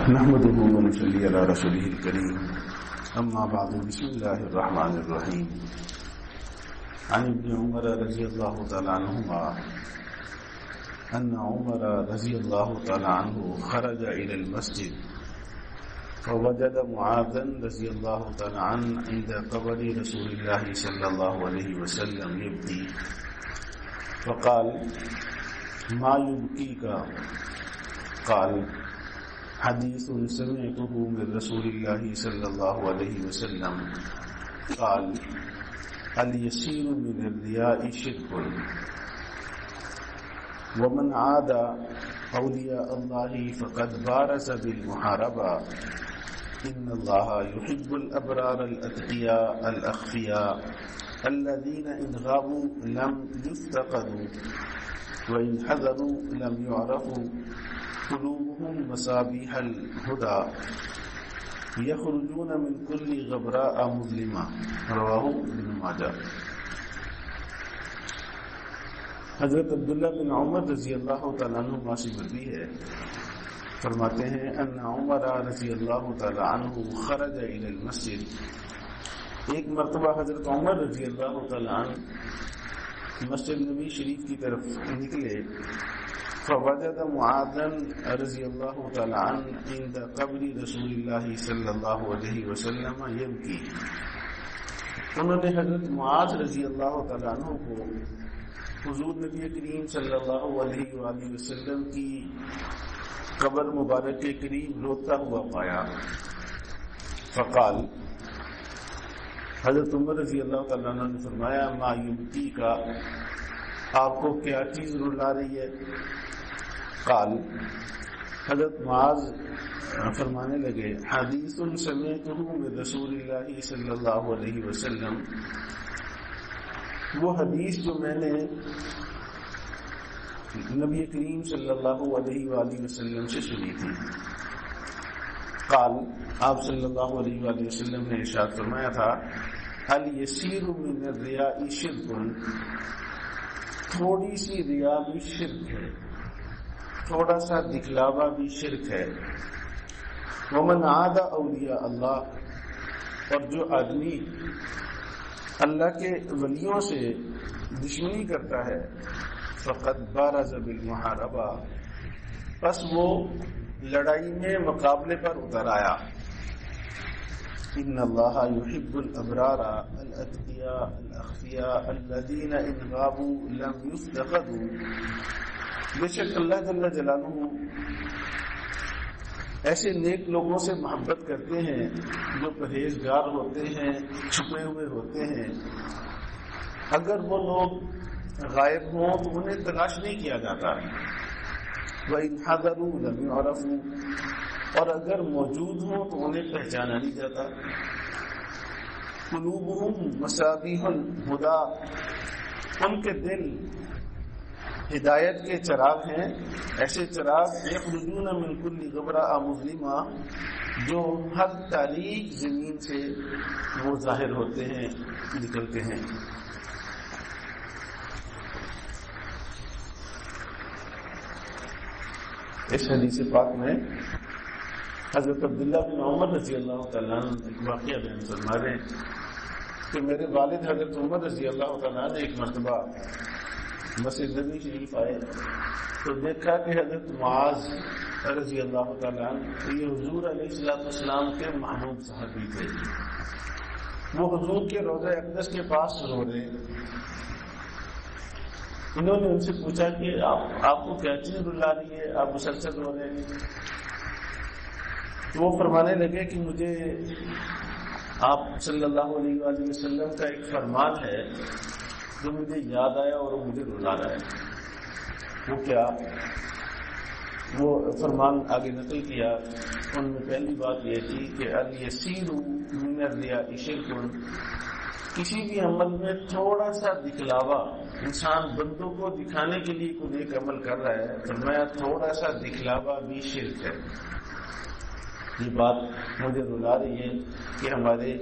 نحمده ونصلي على رسوله الكريم أما بعد بسم الله الرحمن الرحيم عن ابن عمر رضي الله تعالى عنهما أن عمر رضي الله تعالى عنه خرج إلى المسجد فوجد معاذا رضي الله تعالى عنه عند قبر رسول الله صلى الله عليه وسلم يبكي فقال ما يبكيك؟ قال حديث سمعته من رسول الله صلى الله عليه وسلم قال اليسير من الرياء شرك ومن عاد أولياء الله فقد بارز بالمحاربة إن الله يحب الأبرار الأتقياء الأخفياء الذين إن غابوا لم يفتقدوا وإن حذروا لم يعرفوا قلوبهم مصابيح الهدى يخرجون من كل غبراء مظلمة رواہ ابن ماجہ۔ حضرت عبداللہ بن عمر رضی اللہ تعالیٰ عنہ سے مروی ہے، فرماتے ہیں ان عمر رضی اللہ تعالیٰ عنہ خرج الى المسجد، ایک مرتبہ حضرت عمر رضی اللہ تعالیٰ عنہ مسجد نبی شریف کی طرف نکلے، فوجد معاذا رضی اللہ تعالیٰ عنہ عند قبر رسول اللہ صلی اللہ علیہ وسلم یبکی، انہوں نے حضرت معاذ رضی اللہ تعالیٰ عنہ کو حضور نبی کریم صلی اللہ علیہ وآلہ وسلم کی قبر مبارک کے قریب روتا ہوا پایا۔ فقال، حضرت عمر رضی اللہ تعالیٰ عنہ نے فرمایا ما یبکی کا، آپ کو کیا چیز رلا رہی ہے؟ قال، حضرت معاذ فرمانے لگے حدیث سمعتہ من رسول اللہ صلی اللہ علیہ وسلم، وہ حدیث جو میں نے نبی کریم صلی اللہ علیہ وآلہ وسلم سے سنی تھی۔ قال، آپ صلی اللہ علیہ وآلہ وسلم نے ارشاد فرمایا تھا الیسیر من الریاء شرک، تھوڑی سی ریا بھی شرک ہے، تھوڑا سا دکھلاوا بھی شرک ہے۔ ومن عاد اولیاء اللہ، اور جو آدمی اللہ کے ولیوں سے دشمنی کرتا ہے، فقد بارز بالمحاربہ، پس وہ لڑائی میں مقابلے پر اتر آیا۔ ان اللہ یحب الابرار الاتقیاء الاخفیاء الذین ان غابوا لم یفتقدوا، بے شک اللہ جل جلالہ ایسے نیک لوگوں سے محبت کرتے ہیں جو پرہیزگار ہوتے ہیں، چھپے ہوئے ہوتے ہیں، اگر وہ لوگ غائب ہوں تو انہیں تلاش نہیں کیا جاتا۔ وَإِنْ حَضَرُوا لَمْ يُعْرَفُوا، اور اگر موجود ہوں تو انہیں پہچانا نہیں جاتا۔ قُلُوبُهُمْ مَصَابِيحُ الْهُدَىٰ، ان کے دل ہدایت کے چراغ ہیں، ایسے چراغ یخرجون من کل غبراء مظلمہ، جو ہر تاریک زمین سے وہ ظاہر ہوتے ہیں، نکلتے ہیں۔ اس حدیث پاک میں حضرت عبداللہ بن عمر رضی اللہ تعالیٰ عنہ ایک واقعہ بیان فرما رہے ہیں کہ میرے والد حضرت عمر رضی اللہ تعالیٰ عنہ ایک مرتبہ مسجد نبی شریف آئے تو دیکھا کہ حضرت معاذ رضی اللہ تعالیٰ عنہ یہ حضور علیہ السلام کے محبوب صحابی تھے، وہ حضور کے روضہ اقدس کے پاس رو رہے۔ انہوں نے ان سے پوچھا کہ آپ کو کیا چیز رلا رہی ہے، آپ مسلسل رو رہے ہیں؟ تو وہ فرمانے لگے کہ مجھے آپ صلی اللہ علیہ وآلہ وسلم کا ایک فرمان ہے جو مجھے یاد آیا اور وہ مجھے رلا رہا ہے۔ وہ کیا؟ وہ فرمان آگے نقل کیا، ان میں پہلی بات یہ تھی کہ الیسیر من الریاء شرک، کسی بھی عمل میں تھوڑا سا دکھلاوا، انسان بندوں کو دکھانے کے لیے کوئی ایک عمل کر رہا ہے، فرمایا تھوڑا سا دکھلاوا بھی شرک ہے۔ یہ بات مجھے رلا رہی ہے کہ ہمارے